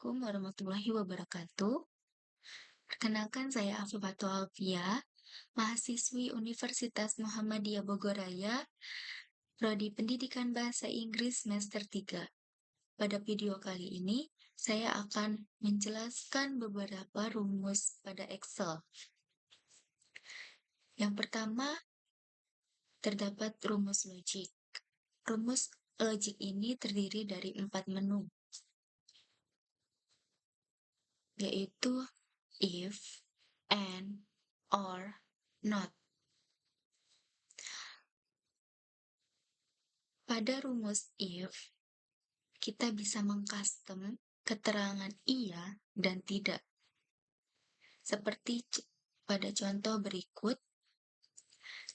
Assalamualaikum warahmatullahi wabarakatuh. Perkenalkan saya Afifatul Alfia, mahasiswi Universitas Muhammadiyah Bogor Raya, Prodi Pendidikan Bahasa Inggris semester 3. Pada video kali ini, saya akan menjelaskan beberapa rumus pada Excel. Yang pertama, terdapat rumus logik. Rumus logik ini terdiri dari 4 menu, yaitu if, and, or, not. Pada rumus if, kita bisa mengcustom keterangan iya dan tidak. Seperti pada contoh berikut,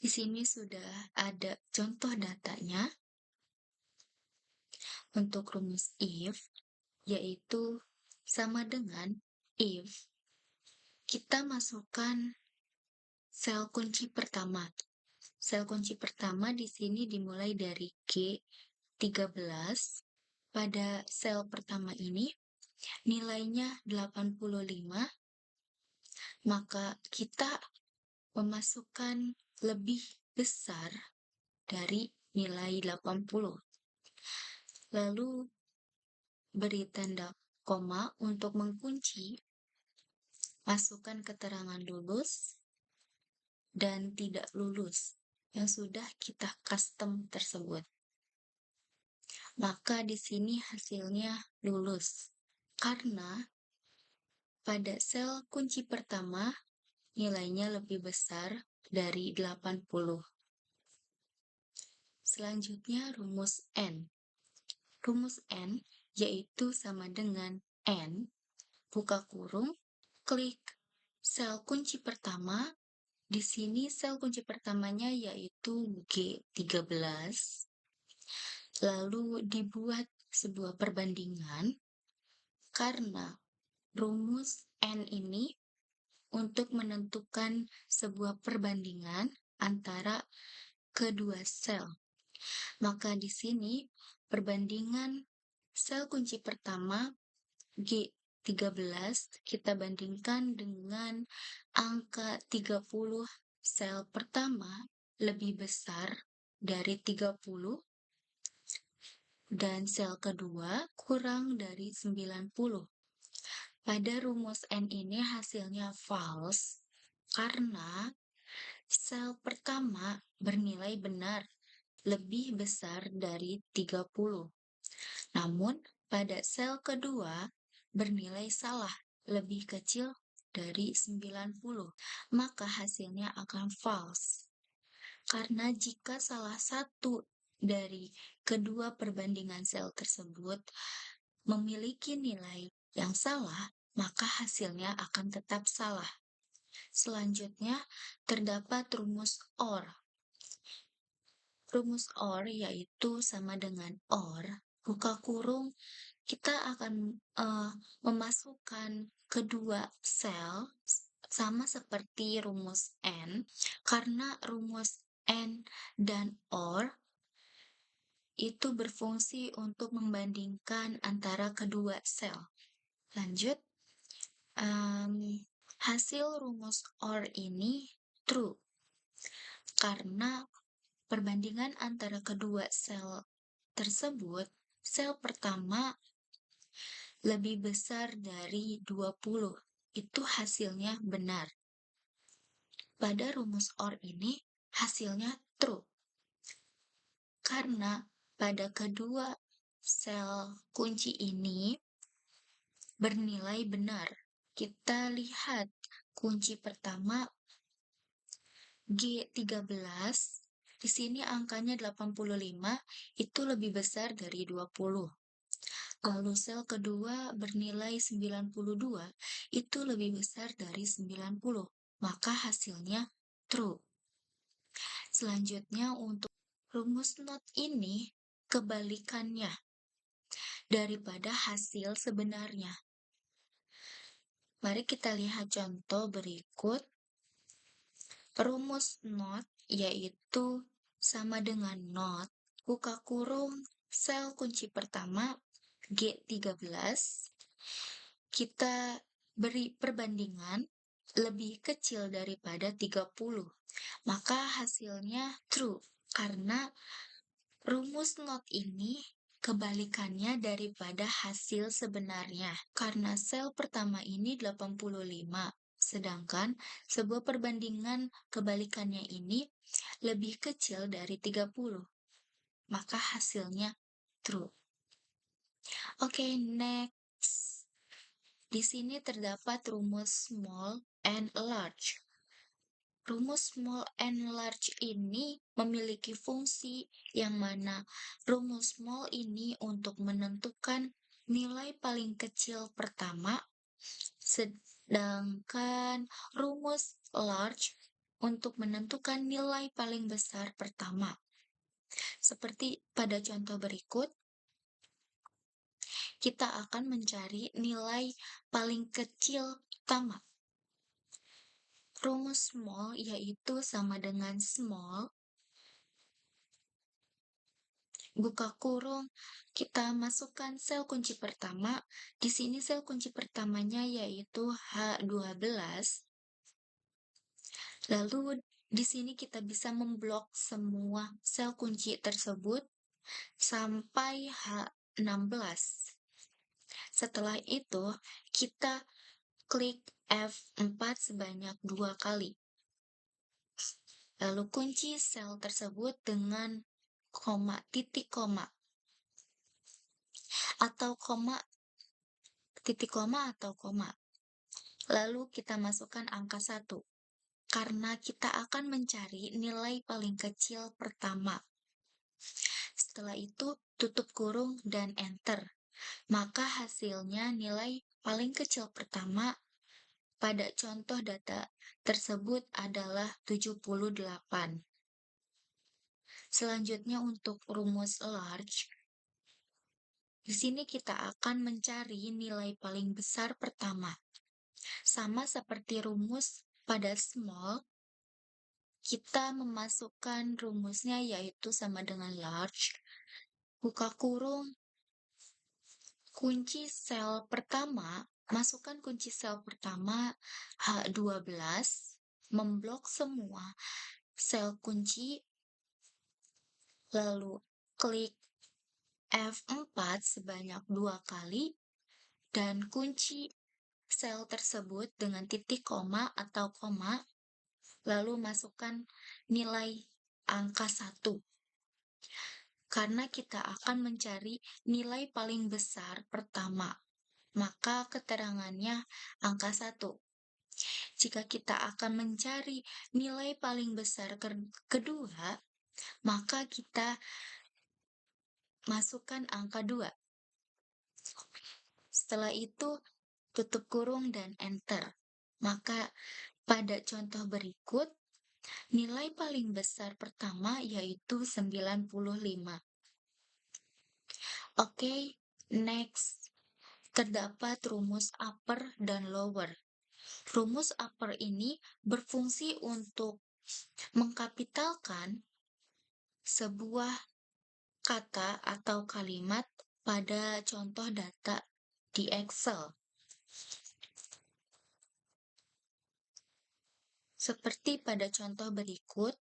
di sini sudah ada contoh datanya untuk rumus if, yaitu sama dengan if kita masukkan sel kunci pertama. Sel kunci pertama di sini dimulai dari G13. Pada sel pertama ini nilainya 85, maka kita memasukkan lebih besar dari nilai 80. Lalu beri tanda koma untuk mengunci, masukkan keterangan lulus dan tidak lulus yang sudah kita custom tersebut. Maka di sini hasilnya lulus karena pada sel kunci pertama nilainya lebih besar dari 80. Selanjutnya rumus N. Rumus N yaitu sama dengan N, buka kurung, klik sel kunci pertama. Di sini sel kunci pertamanya yaitu G13. Lalu dibuat sebuah perbandingan karena rumus N ini untuk menentukan sebuah perbandingan antara kedua sel. Maka di sini perbandingan sel kunci pertama G13 kita bandingkan dengan angka 30 sel pertama lebih besar dari 30 dan sel kedua kurang dari 90. Pada rumus N ini hasilnya false karena sel pertama bernilai benar lebih besar dari 30. Namun, pada sel kedua bernilai salah lebih kecil dari 90. Maka hasilnya akan false. Karena jika salah satu dari kedua perbandingan sel tersebut memiliki nilai yang salah, maka hasilnya akan tetap salah. Selanjutnya, terdapat rumus OR. Rumus OR yaitu sama dengan OR, buka kurung, kita akan memasukkan kedua sel sama seperti rumus N, karena rumus N dan OR itu berfungsi untuk membandingkan antara kedua sel. Lanjut, hasil rumus OR ini true, karena perbandingan antara kedua sel tersebut, sel pertama lebih besar dari 20. Itu hasilnya benar. Pada rumus OR ini, hasilnya true. Karena pada kedua sel kunci ini bernilai benar. Kita lihat kunci pertama G13, di sini angkanya 85, itu lebih besar dari 20. Lalu sel kedua bernilai 92, itu lebih besar dari 90. Maka hasilnya true. Selanjutnya untuk rumus NOT ini kebalikannya daripada hasil sebenarnya. Mari kita lihat contoh berikut. Rumus NOT yaitu sama dengan NOT, buka kurung, sel kunci pertama G13, kita beri perbandingan lebih kecil daripada 30, maka hasilnya true, karena rumus not ini kebalikannya daripada hasil sebenarnya. Karena sel pertama ini 85, sedangkan sebuah perbandingan kebalikannya ini lebih kecil dari 30, maka hasilnya true. Oke, next. Di sini terdapat rumus small and large. Rumus small and large ini memiliki fungsi yang mana rumus small ini untuk menentukan nilai paling kecil pertama, sedangkan rumus large untuk menentukan nilai paling besar pertama. Seperti pada contoh berikut, kita akan mencari nilai paling kecil pertama. Rumus small yaitu sama dengan small, buka kurung, kita masukkan sel kunci pertama. Di sini sel kunci pertamanya yaitu H12. Lalu di sini kita bisa memblok semua sel kunci tersebut sampai H16. Setelah itu, kita klik F4 sebanyak 2 kali. Lalu kunci sel tersebut dengan koma, titik koma, atau koma, titik koma atau koma. Lalu kita masukkan angka 1, karena kita akan mencari nilai paling kecil pertama. Setelah itu, tutup kurung dan enter. Maka hasilnya nilai paling kecil pertama pada contoh data tersebut adalah 78. Selanjutnya untuk rumus large, di sini kita akan mencari nilai paling besar pertama. Sama seperti rumus pada small, kita memasukkan rumusnya yaitu sama dengan large, buka kurung, kunci sel pertama, masukkan kunci sel pertama H12, memblok semua sel kunci, lalu klik F4 sebanyak 2 kali, dan kunci sel tersebut dengan titik koma atau koma, lalu masukkan nilai angka 1. Karena kita akan mencari nilai paling besar pertama, maka keterangannya angka 1. Jika kita akan mencari nilai paling besar kedua, maka kita masukkan angka 2. Setelah itu, tutup kurung dan enter. Maka pada contoh berikut, nilai paling besar pertama yaitu 95. Oke, next. Terdapat rumus upper dan lower. Rumus upper ini berfungsi untuk mengkapitalkan sebuah kata atau kalimat pada contoh data di Excel. Seperti pada contoh berikut,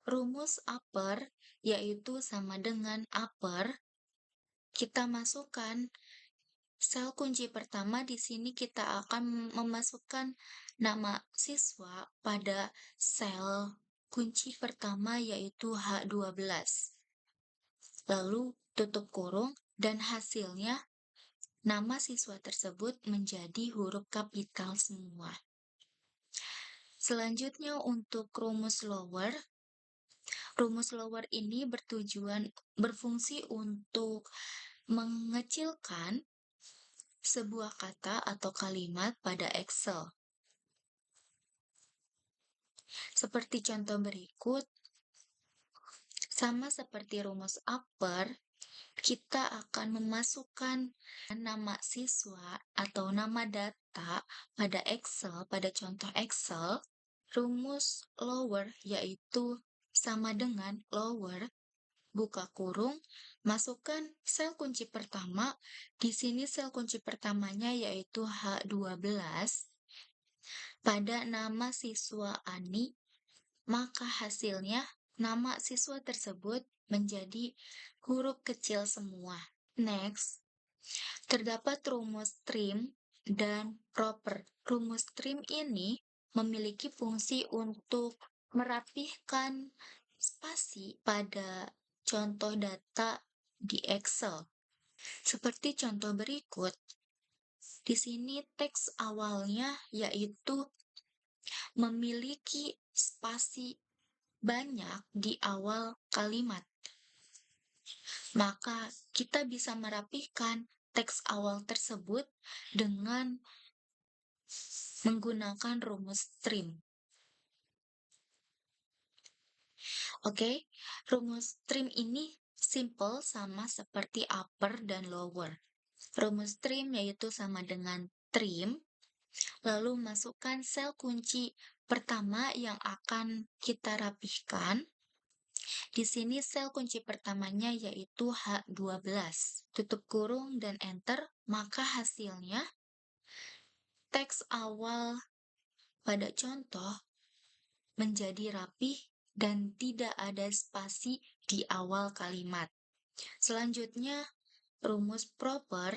rumus upper yaitu sama dengan upper, kita masukkan sel kunci pertama. Di sini kita akan memasukkan nama siswa pada sel kunci pertama yaitu H12. Lalu tutup kurung dan hasilnya nama siswa tersebut menjadi huruf kapital semua. Selanjutnya untuk rumus lower ini berfungsi untuk mengecilkan sebuah kata atau kalimat pada Excel. Seperti contoh berikut, sama seperti rumus upper, kita akan memasukkan nama siswa atau nama data pada Excel, pada contoh Excel. Rumus lower yaitu sama dengan lower, buka kurung, masukkan sel kunci pertama. Di sini sel kunci pertamanya yaitu H12 pada nama siswa Ani, maka hasilnya nama siswa tersebut menjadi huruf kecil semua. Next, terdapat rumus trim dan proper. Rumus trim ini memiliki fungsi untuk merapihkan spasi pada contoh data di Excel. Seperti contoh berikut, di sini teks awalnya yaitu memiliki spasi banyak di awal kalimat. Maka kita bisa merapihkan teks awal tersebut dengan menggunakan rumus trim. Oke, rumus trim ini simple sama seperti upper dan lower. Rumus trim yaitu sama dengan trim, lalu masukkan sel kunci pertama yang akan kita rapihkan. Di sini sel kunci pertamanya yaitu H12. Tutup kurung dan enter, maka hasilnya teks awal pada contoh menjadi rapih dan tidak ada spasi di awal kalimat. Selanjutnya, rumus proper.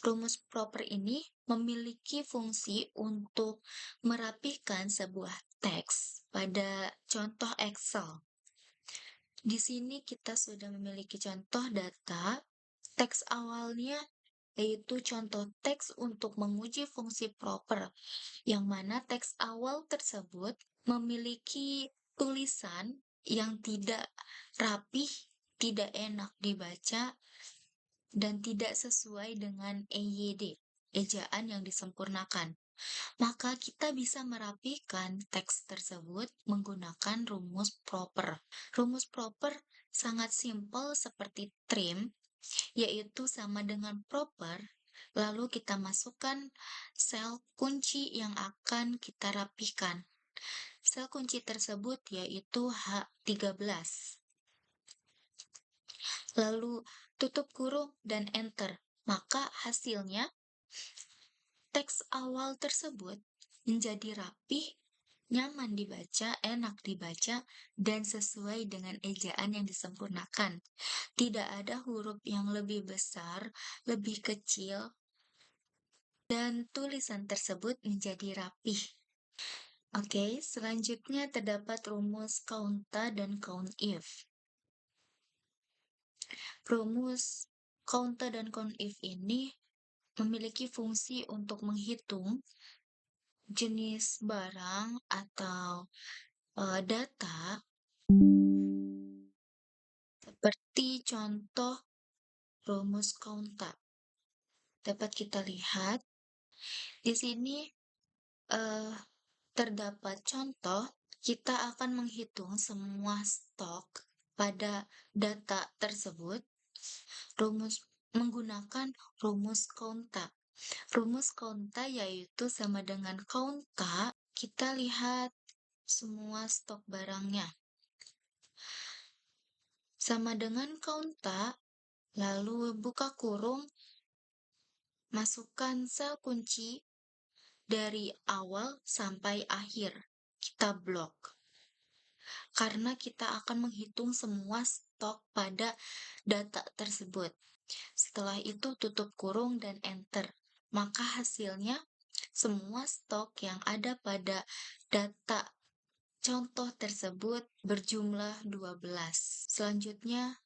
Rumus proper ini memiliki fungsi untuk merapihkan sebuah teks pada contoh Excel. Di sini kita sudah memiliki contoh data. Teks awalnya yaitu contoh teks untuk menguji fungsi proper, yang mana teks awal tersebut memiliki tulisan yang tidak rapih, tidak enak dibaca, dan tidak sesuai dengan EYD, ejaan yang disempurnakan. Maka kita bisa merapikan teks tersebut menggunakan rumus proper. Rumus proper sangat simpel seperti trim, yaitu sama dengan proper, lalu kita masukkan sel kunci yang akan kita rapihkan. Sel kunci tersebut yaitu H13. Lalu tutup kurung dan enter. Maka hasilnya teks awal tersebut menjadi rapih, nyaman dibaca, enak dibaca, dan sesuai dengan ejaan yang disempurnakan. Tidak ada huruf yang lebih besar, lebih kecil, dan tulisan tersebut menjadi rapih. Oke, selanjutnya terdapat rumus counta dan countif. Rumus counta dan countif ini memiliki fungsi untuk menghitung jenis barang atau data seperti contoh rumus counta. Dapat kita lihat di sini terdapat contoh, kita akan menghitung semua stok pada data tersebut menggunakan rumus counta. Rumus counta yaitu sama dengan counta, kita lihat semua stok barangnya. Sama dengan counta, lalu buka kurung, masukkan sel kunci dari awal sampai akhir. Kita blok. Karena kita akan menghitung semua stok pada data tersebut. Setelah itu tutup kurung dan enter. Maka hasilnya semua stok yang ada pada data contoh tersebut berjumlah 12. Selanjutnya,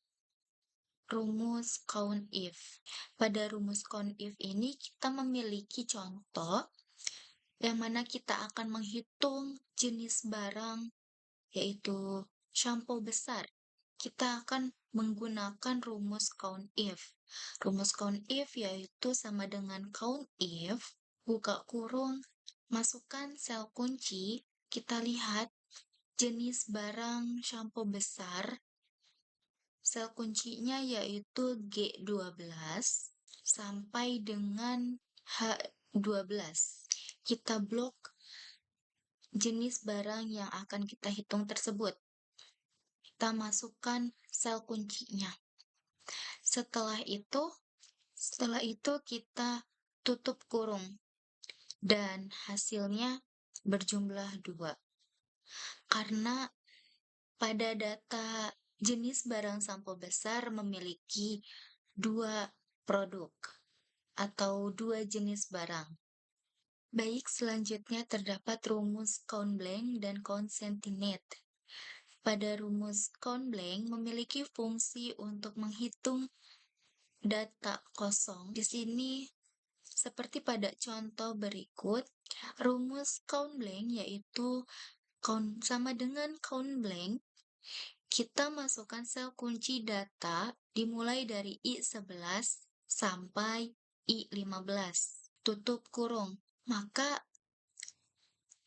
rumus countif. Pada rumus countif ini kita memiliki contoh yang mana kita akan menghitung jenis barang yaitu shampoo besar. Kita akan menggunakan rumus countif. Rumus countif yaitu sama dengan countif, buka kurung, masukkan sel kunci, kita lihat jenis barang shampoo besar, sel kuncinya yaitu G12 sampai dengan H12. Kita blok jenis barang yang akan kita hitung tersebut. kita masukkan sel kuncinya. Setelah itu kita tutup kurung dan hasilnya berjumlah 2. Karena pada data jenis barang sampel besar memiliki 2 produk atau 2 jenis barang. Baik, selanjutnya terdapat rumus Count-Blanc dan Count-Centinade. Pada rumus Count-Blanc memiliki fungsi untuk menghitung data kosong. Di sini, seperti pada contoh berikut, rumus Count-Blanc yaitu sama dengan Count-Blanc, kita masukkan sel kunci data dimulai dari I11 sampai I15. Tutup kurung. Maka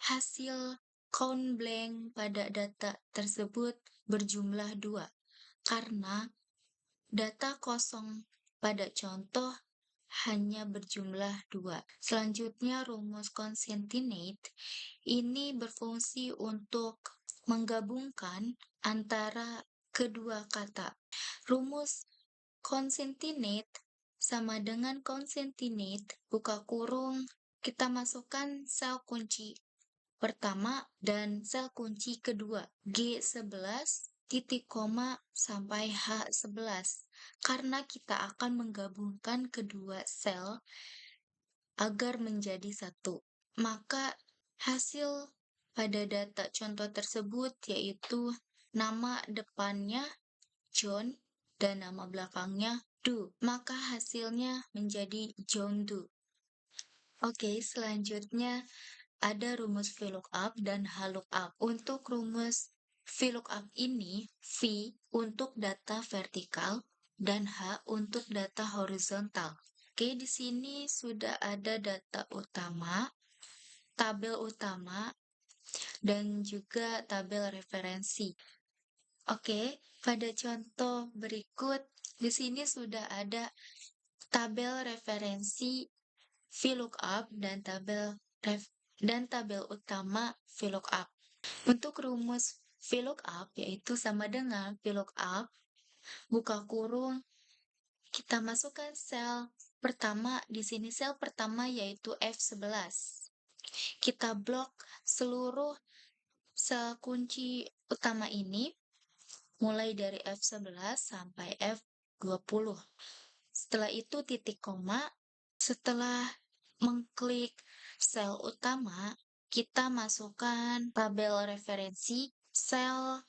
hasil count blank pada data tersebut berjumlah 2 karena data kosong pada contoh hanya berjumlah 2. Selanjutnya rumus Concatenate ini berfungsi untuk menggabungkan antara kedua kata. Rumus Concatenate sama dengan Concatenate, buka kurung, kita masukkan sel kunci pertama dan sel kunci kedua, G11, titik koma sampai H11. Karena kita akan menggabungkan kedua sel agar menjadi satu. Maka hasil pada data contoh tersebut yaitu nama depannya John dan nama belakangnya Doe. Maka hasilnya menjadi John Doe. Oke, selanjutnya ada rumus VLOOKUP dan HLOOKUP. Untuk rumus VLOOKUP ini, V untuk data vertikal dan H untuk data horizontal. Oke, di sini sudah ada data utama, tabel utama, dan juga tabel referensi. Oke, pada contoh berikut, di sini sudah ada tabel referensi VLOOKUP dan tabel utama VLOOKUP. Untuk rumus VLOOKUP yaitu sama dengan VLOOKUP, buka kurung, kita masukkan sel pertama, di sini sel pertama yaitu F11. Kita blok seluruh sel kunci utama ini, mulai dari F11 sampai F20. Setelah itu titik koma, setelah mengklik sel utama, kita masukkan tabel referensi. Sel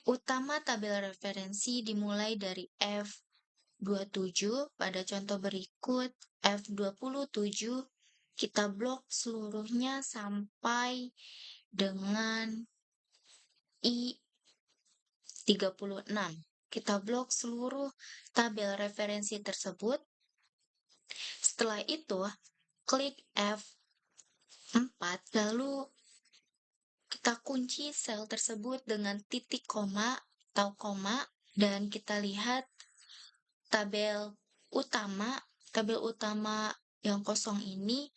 utama tabel referensi dimulai dari F27, pada contoh berikut F27, kita blok seluruhnya sampai dengan I36. Kita blok seluruh tabel referensi tersebut. Setelah itu, klik F4, lalu kita kunci sel tersebut dengan titik koma atau koma, dan kita lihat tabel utama yang kosong ini,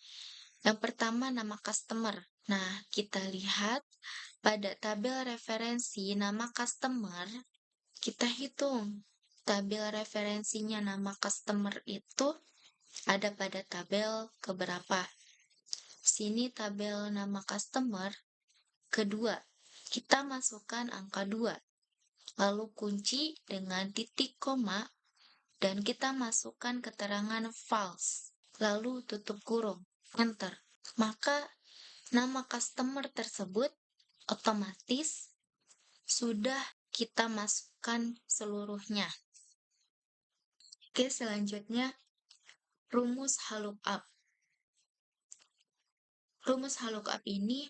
yang pertama nama customer. Nah, kita lihat pada tabel referensi nama customer, kita hitung tabel referensinya nama customer itu ada pada tabel keberapa. Sini tabel nama customer kedua, kita masukkan angka 2, lalu kunci dengan titik koma, dan kita masukkan keterangan false, lalu tutup kurung, enter. Maka nama customer tersebut otomatis sudah kita masukkan seluruhnya. Oke, selanjutnya rumus HLOOKUP. Rumus HLOOKUP ini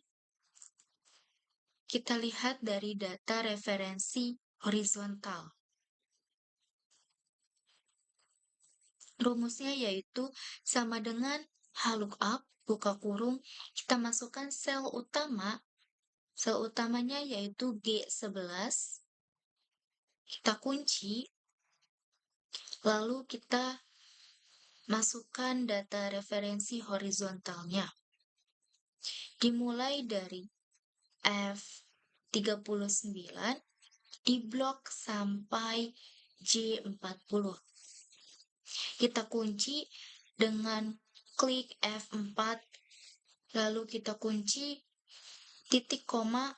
kita lihat dari data referensi horizontal. Rumusnya yaitu sama dengan HLOOKUP, buka kurung, kita masukkan sel utama. Sel utamanya yaitu G11. Kita kunci, lalu kita masukkan data referensi horizontalnya. Dimulai dari F39 di blok sampai J40. Kita kunci dengan klik F4, lalu kita kunci titik koma,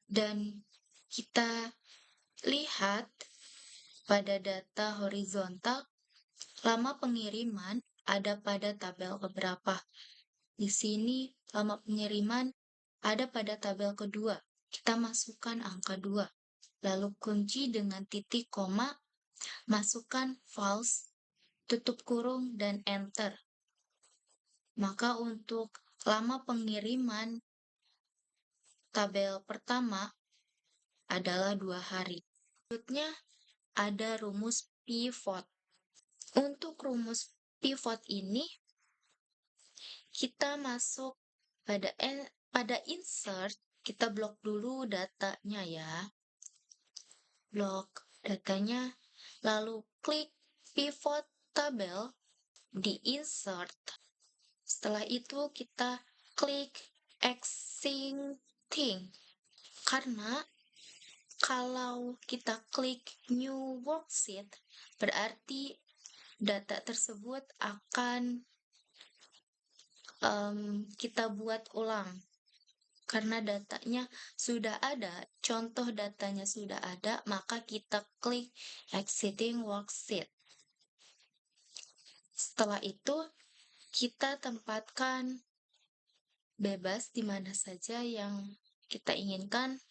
dan kita lihat pada data horizontal, lama pengiriman ada pada tabel keberapa. Di sini lama pengiriman ada pada tabel kedua. Kita masukkan angka 2. Lalu kunci dengan titik koma, masukkan false, tutup kurung, dan enter. Maka untuk lama pengiriman tabel pertama adalah 2 hari. Selanjutnya ada rumus pivot. Untuk rumus pivot ini, kita masuk pada insert, kita blok dulu datanya ya. Blok datanya, lalu klik pivot tabel di insert. Setelah itu kita klik existing. Karena kalau kita klik new worksheet, berarti data tersebut akan kita buat ulang. Karena datanya sudah ada, contoh datanya sudah ada, maka kita klik exiting worksheet. Setelah itu, kita tempatkan bebas di mana saja yang kita inginkan.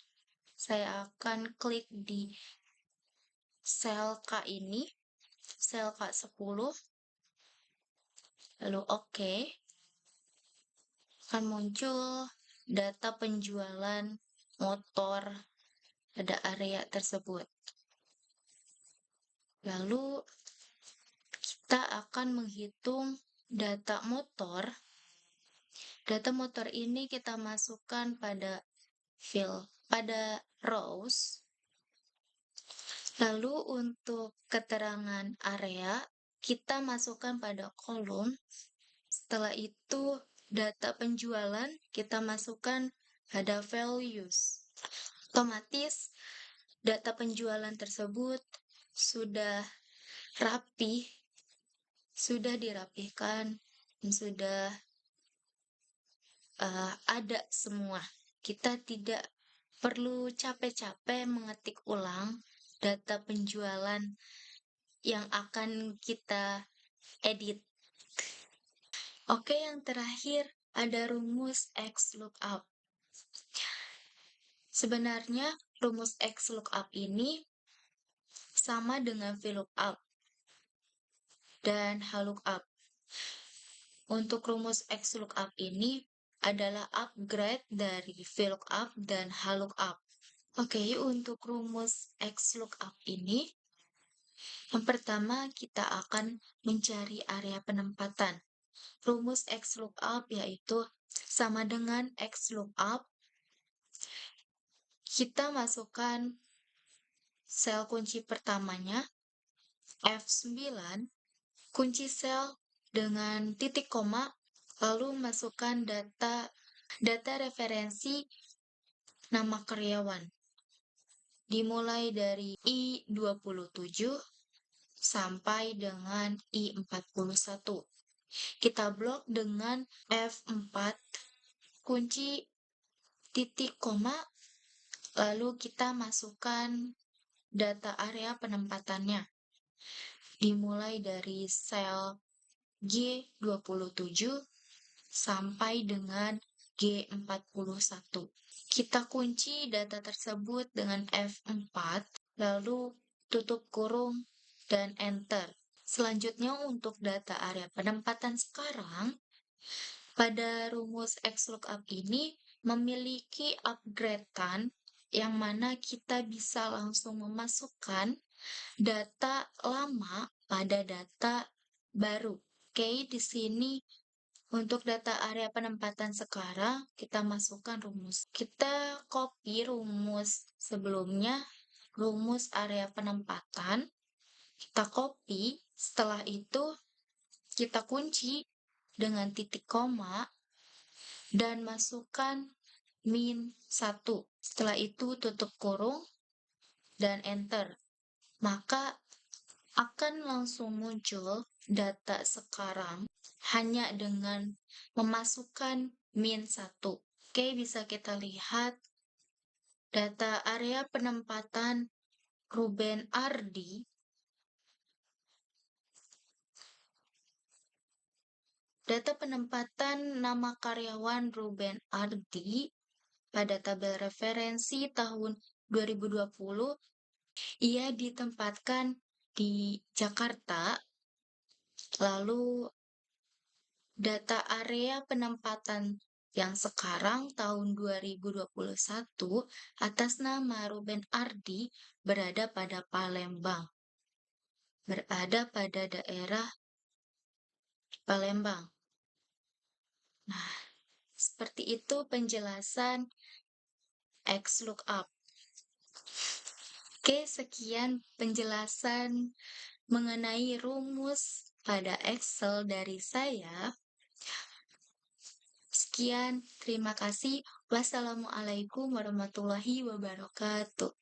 Saya akan klik di sel K ini, sel K10, lalu oke. Akan muncul data penjualan motor pada area tersebut. Lalu kita akan menghitung data motor. Data motor ini kita masukkan pada rows. Lalu untuk keterangan area, kita masukkan pada kolom. Setelah itu, data penjualan kita masukkan pada values. Otomatis, data penjualan tersebut sudah rapi, sudah dirapihkan, dan sudah ada semua. Kita tidak perlu capek-capek mengetik ulang data penjualan yang akan kita edit. Oke, yang terakhir ada rumus XLOOKUP. Sebenarnya rumus XLOOKUP ini sama dengan VLOOKUP dan HLOOKUP. Untuk rumus XLOOKUP ini adalah upgrade dari VLOOKUP dan HLOOKUP. Oke, untuk rumus XLOOKUP ini, yang pertama kita akan mencari area penempatan. Rumus XLOOKUP yaitu sama dengan XLOOKUP. Kita masukkan sel kunci pertamanya, F9, kunci sel dengan titik koma, lalu masukkan data referensi nama karyawan. Dimulai dari I27 sampai dengan I41. Kita blok dengan F4, kunci titik koma, lalu kita masukkan data area penempatannya. Dimulai dari sel G27 sampai dengan G41. Kita kunci data tersebut dengan F4, lalu tutup kurung, dan enter. Selanjutnya untuk data area penempatan sekarang, pada rumus XLOOKUP ini memiliki upgradean yang mana kita bisa langsung memasukkan data lama pada data baru. Oke, di sini untuk data area penempatan sekarang, kita masukkan rumus. Kita copy rumus sebelumnya, rumus area penempatan. Kita copy, setelah itu kita kunci dengan titik koma, dan masukkan -1. Setelah itu tutup kurung, dan enter. Maka akan langsung muncul data sekarang hanya dengan memasukkan -1. Oke, bisa kita lihat data area penempatan Ruben Ardi. Data penempatan nama karyawan Ruben Ardi pada tabel referensi tahun 2020, ia ditempatkan di Jakarta. Lalu data area penempatan yang sekarang tahun 2021 atas nama Ruben Ardi berada pada Palembang. Berada pada daerah Palembang. Nah, seperti itu penjelasan XLOOKUP. Oke, sekian penjelasan mengenai rumus pada Excel dari saya. Sekian, terima kasih. Wassalamualaikum warahmatullahi wabarakatuh.